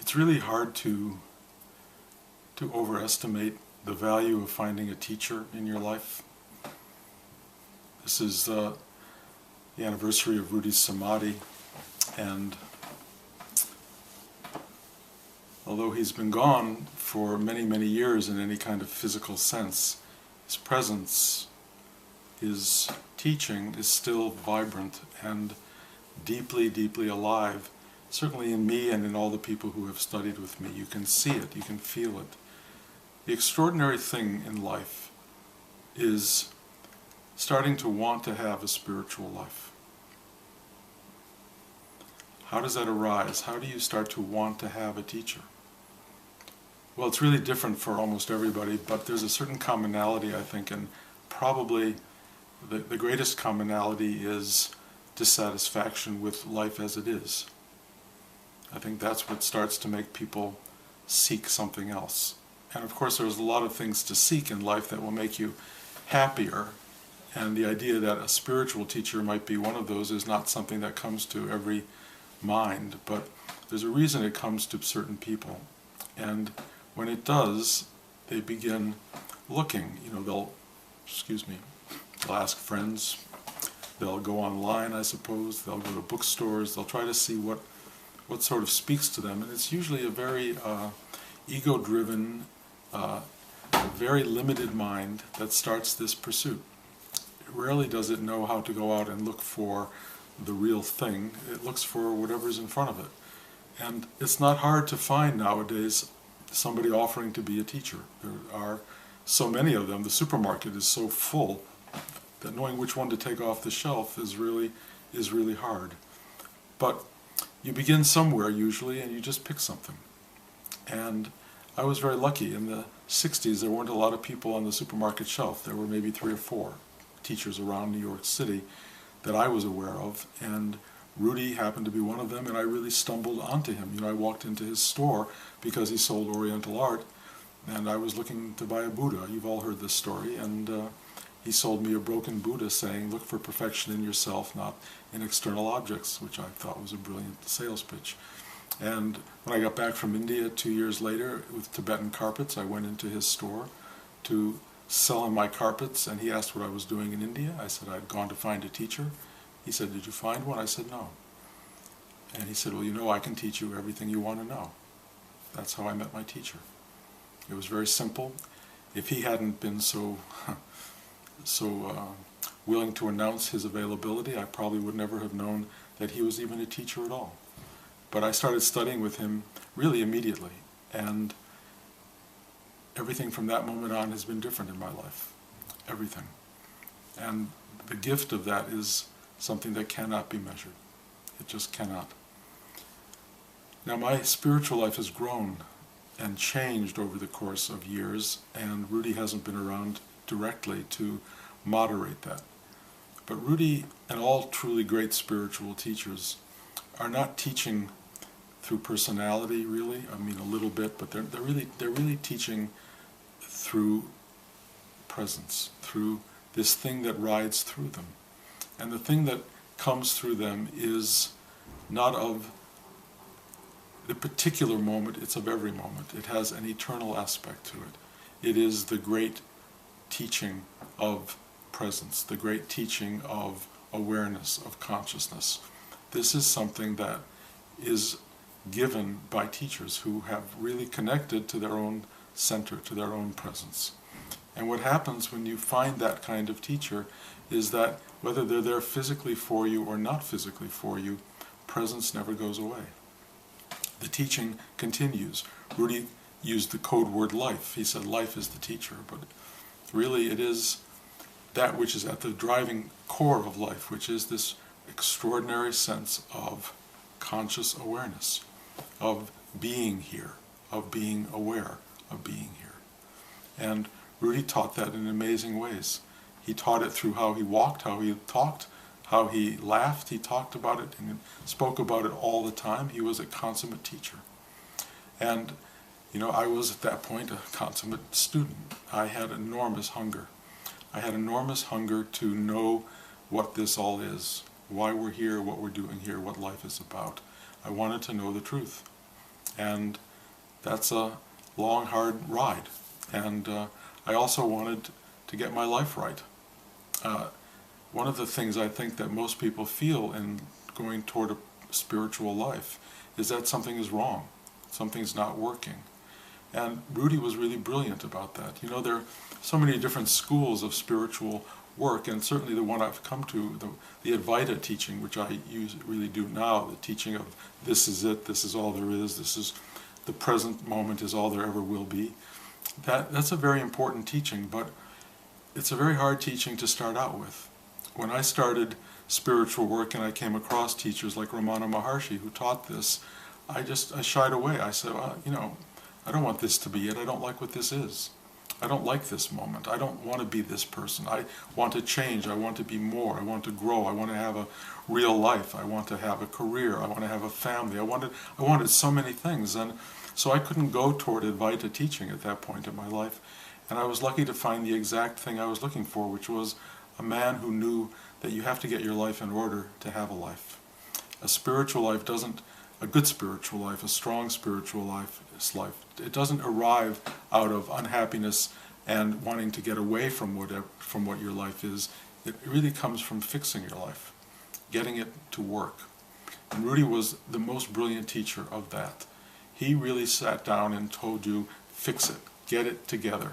It's really hard to overestimate the value of finding a teacher in your life. This is the anniversary of Rudi's Samadhi, and although he's been gone for many, many years in any kind of physical sense, his presence, his teaching is still vibrant and deeply, deeply alive. Certainly in me and in all the people who have studied with me. You can see it, you can feel it. The extraordinary thing in life is starting to want to have a spiritual life. How does that arise? How do you start to want to have a teacher? Well, it's really different for almost everybody, but there's a certain commonality, I think, and probably the greatest commonality is dissatisfaction with life as it is. I think that's what starts to make people seek something else. And of course there's a lot of things to seek in life that will make you happier, and the idea that a spiritual teacher might be one of those is not something that comes to every mind, but there's a reason it comes to certain people. And when it does, they begin looking. They'll ask friends, they'll go online, I suppose, they'll go to bookstores, they'll try to see what sort of speaks to them, and it's usually a very ego-driven, very limited mind that starts this pursuit. Rarely does it know how to go out and look for the real thing. It looks for whatever's in front of it. And it's not hard to find nowadays somebody offering to be a teacher. There are so many of them. The supermarket is so full that knowing which one to take off the shelf is really hard. But you begin somewhere usually, and you just pick something. And I was very lucky. In the 60s, there weren't a lot of people on the supermarket shelf. There were maybe 3 or 4 teachers around New York City that I was aware of, and Rudi happened to be one of them, and I really stumbled onto him. I walked into his store because he sold Oriental art, and I was looking to buy a Buddha. You've all heard this story, and he sold me a broken Buddha saying, look for perfection in yourself, not in external objects, which I thought was a brilliant sales pitch. And when I got back from India 2 years later with Tibetan carpets, I went into his store to sell him my carpets, and he asked what I was doing in India. I said I'd gone to find a teacher. He said, did you find one? I said, no. And he said, well, I can teach you everything you want to know. That's how I met my teacher. It was very simple. If he hadn't been so willing to announce his availability, I probably would never have known that he was even a teacher at all. But I started studying with him really immediately, and everything from that moment on has been different in my life. Everything. And the gift of that is something that cannot be measured. It just cannot. Now, my spiritual life has grown and changed over the course of years, and Rudi hasn't been around directly to moderate that. But Rudi and all truly great spiritual teachers are not teaching through personality, really. I mean, a little bit, but they're really teaching through presence, through this thing that rides through them. And the thing that comes through them is not of the particular moment, it's of every moment. It has an eternal aspect to it. It is the great teaching of presence, the great teaching of awareness, of consciousness. This is something that is given by teachers who have really connected to their own center, to their own presence. And what happens when you find that kind of teacher is that whether they're there physically for you or not physically for you, presence never goes away. The teaching continues. Rudi used the code word life. He said life is the teacher, but really it is that which is at the driving core of life, which is this extraordinary sense of conscious awareness, of being here, of being aware of being here. And Rudi taught that in amazing ways. He taught it through how he walked, how he talked, how he laughed. He talked about it and spoke about it all the time. He was a consummate teacher. And, I was at that point a consummate student. I had enormous hunger. I had enormous hunger to know what this all is, why we're here, what we're doing here, what life is about. I wanted to know the truth. And that's a long, hard ride. And I also wanted to get my life right. One of the things I think that most people feel in going toward a spiritual life is that something is wrong, something's not working. And Rudi was really brilliant about that. You know, there are so many different schools of spiritual work, and certainly the one I've come to, the Advaita teaching, which I really do now, the teaching of this is it, this is all there is, this is the present moment is all there ever will be. That's a very important teaching, but it's a very hard teaching to start out with. When I started spiritual work and I came across teachers like Ramana Maharshi who taught this, I shied away. I said, well, you know, I don't want this to be it. I don't like what this is. I don't like this moment. I don't want to be this person. I want to change. I want to be more. I want to grow. I want to have a real life. I want to have a career. I want to have a family. I wanted so many things. And so I couldn't go toward Advaita teaching at that point in my life. And I was lucky to find the exact thing I was looking for, which was a man who knew that you have to get your life in order to have a life. A spiritual life doesn't, a good spiritual life, a strong spiritual life, it doesn't arrive out of unhappiness and wanting to get away from what your life is. It really comes from fixing your life, getting it to work. And Rudi was the most brilliant teacher of that. He really sat down and told you, fix it, get it together,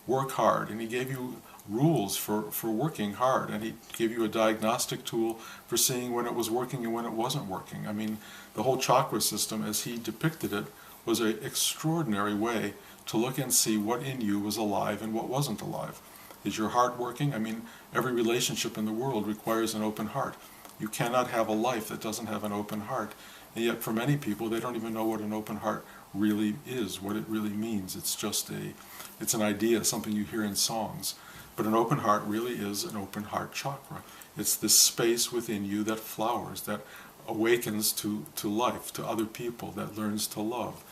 work hard, and he gave you rules for working hard, and he gave you a diagnostic tool for seeing when it was working and when it wasn't working. I mean, the whole chakra system, as he depicted it, was an extraordinary way to look and see what in you was alive and what wasn't alive. Is your heart working? I mean, every relationship in the world requires an open heart. You cannot have a life that doesn't have an open heart. And yet for many people, they don't even know what an open heart really is, what it really means. It's just it's an idea, something you hear in songs. But an open heart really is an open heart chakra. It's this space within you that flowers, that awakens to life, to other people, that learns to love.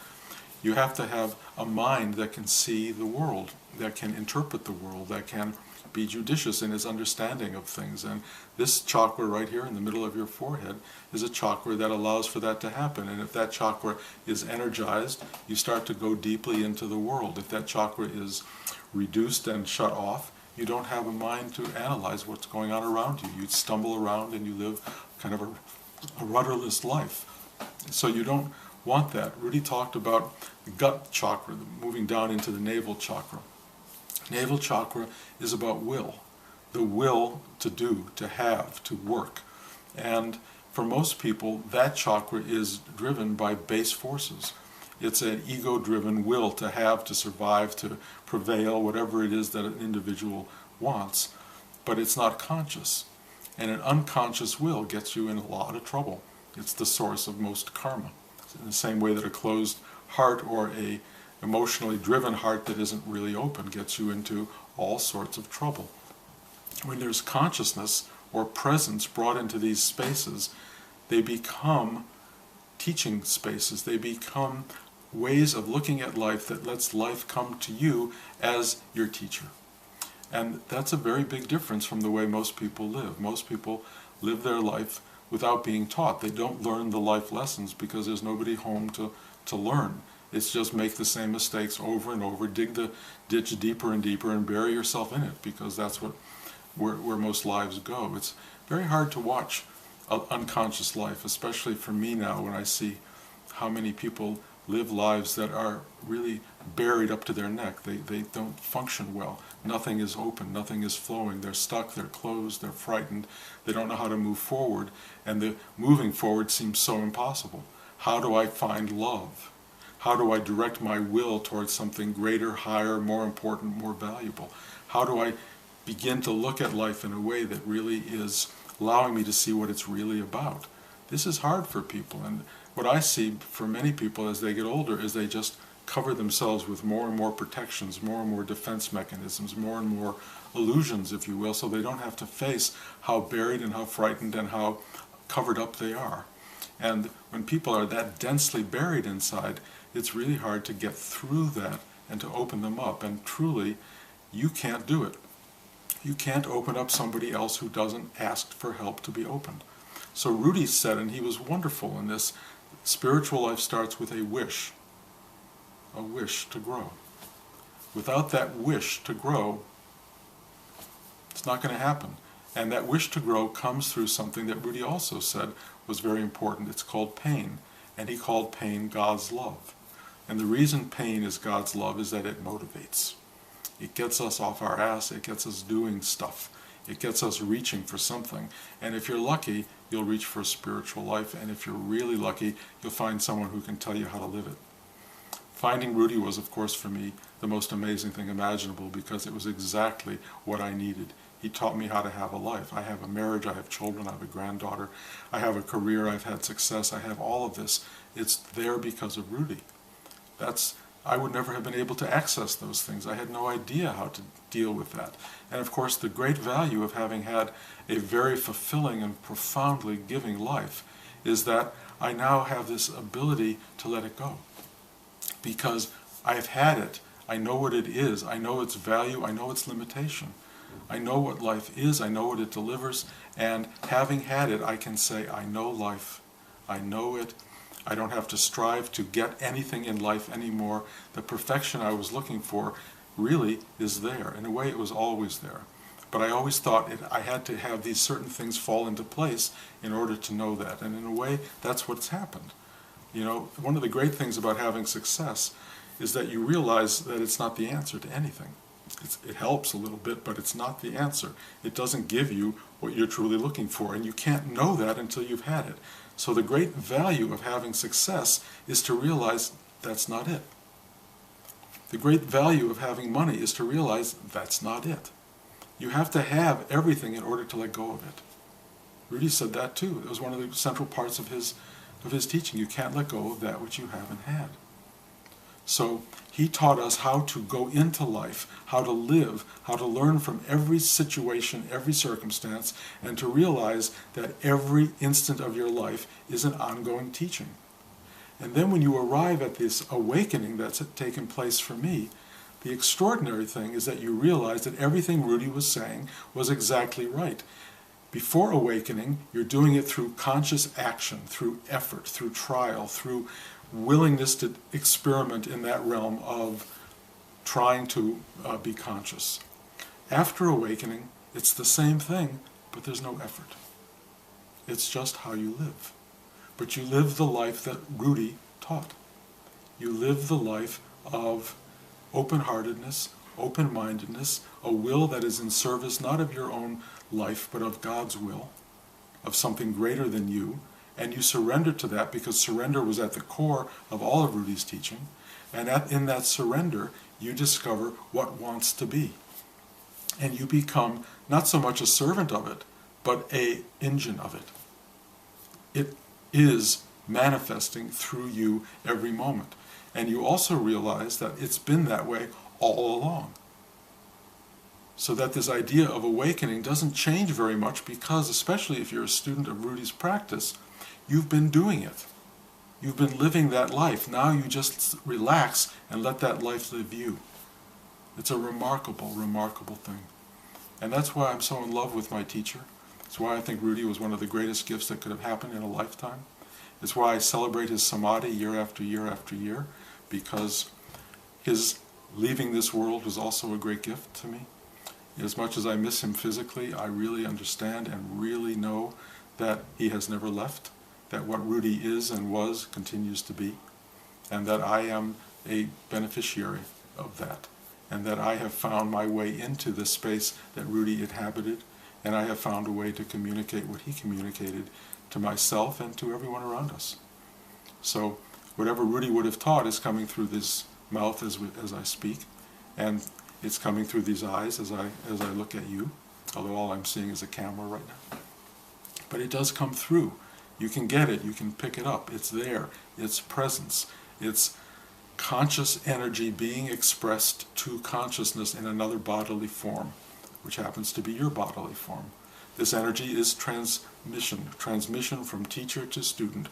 You have to have a mind that can see the world, that can interpret the world, that can be judicious in its understanding of things. And this chakra right here in the middle of your forehead is a chakra that allows for that to happen. And if that chakra is energized, you start to go deeply into the world. If that chakra is reduced and shut off, you don't have a mind to analyze what's going on around you. You stumble around and you live kind of a rudderless life. So you don't want that. Rudi talked about the gut chakra, moving down into the navel chakra. Navel chakra is about will, the will to do, to have, to work. And for most people, that chakra is driven by base forces. It's an ego-driven will to have, to survive, to prevail, whatever it is that an individual wants. But it's not conscious. And an unconscious will gets you in a lot of trouble. It's the source of most karma. In the same way that a closed heart or a emotionally driven heart that isn't really open gets you into all sorts of trouble. When there's consciousness or presence brought into these spaces, they become teaching spaces. They become ways of looking at life that lets life come to you as your teacher. And that's a very big difference from the way most people live. Most people live their life without being taught. They don't learn the life lessons because there's nobody home to learn. It's just make the same mistakes over and over, dig the ditch deeper and deeper and bury yourself in it, because that's where most lives go. It's very hard to watch an unconscious life, especially for me now when I see how many people live lives that are really buried up to their neck. They don't function well. Nothing is open, nothing is flowing. They're stuck, they're closed, they're frightened. They don't know how to move forward, and the moving forward seems so impossible. How do I find love? How do I direct my will towards something greater, higher, more important, more valuable? How do I begin to look at life in a way that really is allowing me to see what it's really about? This is hard for people, and what I see for many people as they get older is they just cover themselves with more and more protections, more and more defense mechanisms, more and more illusions, if you will, so they don't have to face how buried and how frightened and how covered up they are. And when people are that densely buried inside, it's really hard to get through that and to open them up. And truly, you can't do it. You can't open up somebody else who doesn't ask for help to be opened. So Rudi said, and he was wonderful in this, Spiritual life starts with a wish to grow. Without that wish to grow, it's not going to happen. And that wish to grow comes through something that Rudi also said was very important. It's called pain. And he called pain God's love. And the reason pain is God's love is that it motivates. It gets us off our ass. It gets us doing stuff. It gets us reaching for something. And if you're lucky, you'll reach for a spiritual life. And if you're really lucky, you'll find someone who can tell you how to live it. Finding Rudi was, of course, for me, the most amazing thing imaginable, because it was exactly what I needed. He taught me how to have a life. I have a marriage, I have children, I have a granddaughter, I have a career, I've had success, I have all of this. It's there because of Rudi. I would never have been able to access those things. I had no idea how to deal with that. And of course, the great value of having had a very fulfilling and profoundly giving life is that I now have this ability to let it go. Because I've had it, I know what it is, I know its value, I know its limitation. I know what life is, I know what it delivers, and having had it, I can say, I know life, I know it, I don't have to strive to get anything in life anymore. The perfection I was looking for really is there. In a way, it was always there. But I always thought I had to have these certain things fall into place in order to know that. And in a way, that's what's happened. You know, one of the great things about having success is that you realize that it's not the answer to anything. It helps a little bit, but it's not the answer. It doesn't give you what you're truly looking for, and you can't know that until you've had it. So the great value of having success is to realize that's not it. The great value of having money is to realize that's not it. You have to have everything in order to let go of it. Rudi said that too. It was one of the central parts of his teaching. You can't let go of that which you haven't had. So he taught us how to go into life, how to live, how to learn from every situation, every circumstance, and to realize that every instant of your life is an ongoing teaching. And then when you arrive at this awakening that's taken place for me, the extraordinary thing is that you realize that everything Rudi was saying was exactly right. Before awakening, you're doing it through conscious action, through effort, through trial, through willingness to experiment in that realm of trying to be conscious. After awakening, it's the same thing, but there's no effort. It's just how you live. But you live the life that Rudi taught. You live the life of open-heartedness, open-mindedness, a will that is in service not of your own life, but of God's will, of something greater than you, and you surrender to that, because surrender was at the core of all of Rudi's teaching, and in that surrender, you discover what wants to be. And you become not so much a servant of it, but an engine of it. It is manifesting through you every moment. And you also realize that it's been that way all along. So that this idea of awakening doesn't change very much, because, especially if you're a student of Rudi's practice, you've been doing it. You've been living that life. Now you just relax and let that life live you. It's a remarkable, remarkable thing. And that's why I'm so in love with my teacher. It's why I think Rudi was one of the greatest gifts that could have happened in a lifetime. It's why I celebrate his Samadhi year after year after year, because his leaving this world was also a great gift to me. As much as I miss him physically, I really understand and really know that he has never left, that what Rudi is and was continues to be, and that I am a beneficiary of that, and that I have found my way into the space that Rudi inhabited, and I have found a way to communicate what he communicated to myself and to everyone around us. So whatever Rudi would have taught is coming through this mouth as I speak, and it's coming through these eyes as I look at you, although all I'm seeing is a camera right now. But it does come through. You can get it, you can pick it up, it's there, it's presence, it's conscious energy being expressed to consciousness in another bodily form, which happens to be your bodily form. This energy is transmission from teacher to student.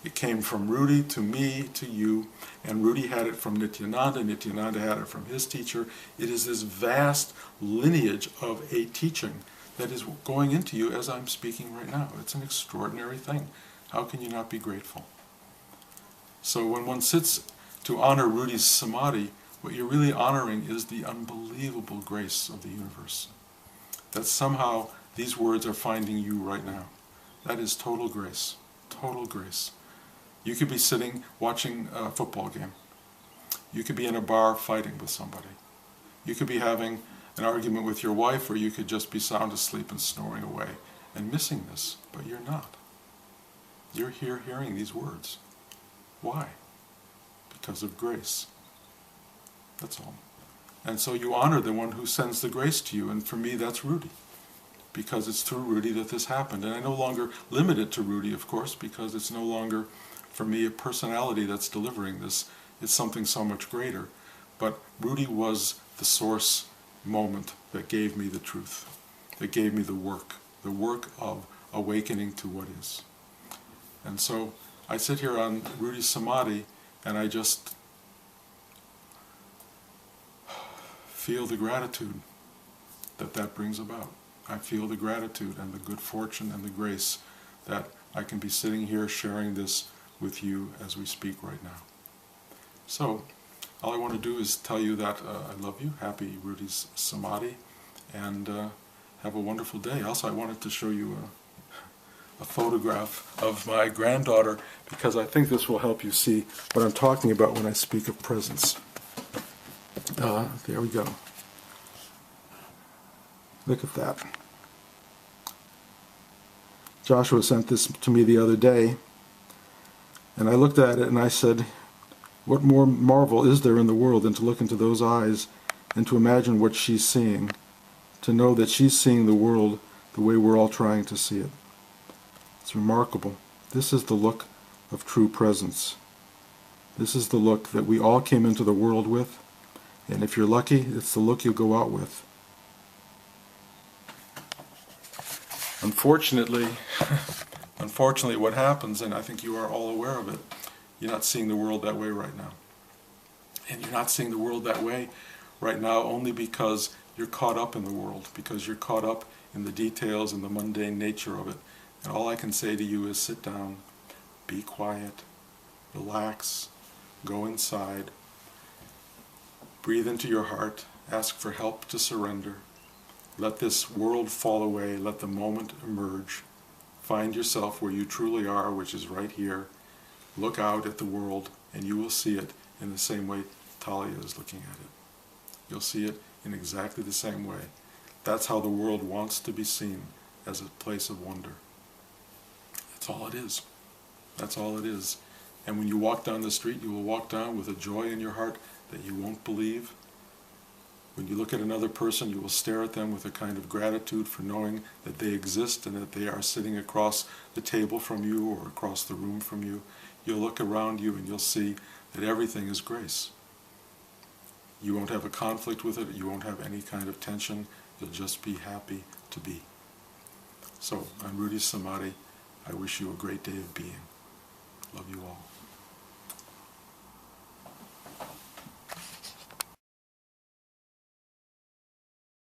It came from Rudi to me to you, and Rudi had it from Nityananda, Nityananda had it from his teacher. It is this vast lineage of a teaching that is going into you as I'm speaking right now. It's an extraordinary thing. How can you not be grateful? So when one sits to honor Rudi's Samadhi, what you're really honoring is the unbelievable grace of the universe. That somehow these words are finding you right now. That is total grace. Total grace. You could be sitting watching a football game. You could be in a bar fighting with somebody. You could be having an argument with your wife, or you could just be sound asleep and snoring away and missing this, but you're not. You're here hearing these words. Why? Because of grace. That's all. And so you honor the one who sends the grace to you, and for me that's Rudi. Because it's through Rudi that this happened. And I no longer limit it to Rudi, of course, because it's no longer, for me, a personality that's delivering this. It's something so much greater. But Rudi was the source moment that gave me the truth, that gave me the work of awakening to what is. And so I sit here on Rudi's Samadhi, and I just feel the gratitude that that brings about. I feel the gratitude and the good fortune and the grace that I can be sitting here sharing this with you as we speak right now. So, all I want to do is tell you that I love you. Happy Rudi's Samadhi, and have a wonderful day. Also, I wanted to show you a photograph of my granddaughter, because I think this will help you see what I'm talking about when I speak of presence. There we go. Look at that. Joshua sent this to me the other day, and I looked at it and I said, what more marvel is there in the world than to look into those eyes and to imagine what she's seeing, to know that she's seeing the world the way we're all trying to see it. It's remarkable. This is the look of true presence. This is the look that we all came into the world with, and if you're lucky, it's the look you'll go out with. Unfortunately, what happens, and I think you are all aware of it, you're not seeing the world that way right now. And you're not seeing the world that way right now only because you're caught up in the world, because you're caught up in the details and the mundane nature of it. And all I can say to you is sit down, be quiet, relax, go inside, breathe into your heart, ask for help to surrender. Let this world fall away, let the moment emerge. Find yourself where you truly are, which is right here. Look out at the world, and you will see it in the same way Talia is looking at it. You'll see it in exactly the same way. That's how the world wants to be seen, as a place of wonder. That's all it is. That's all it is. And when you walk down the street, you will walk down with a joy in your heart that you won't believe. When you look at another person, you will stare at them with a kind of gratitude for knowing that they exist and that they are sitting across the table from you or across the room from you. You'll look around you and you'll see that everything is grace. You won't have a conflict with it. You won't have any kind of tension. You'll just be happy to be. So, on Rudi's Samadhi, I wish you a great day of being. Love you all.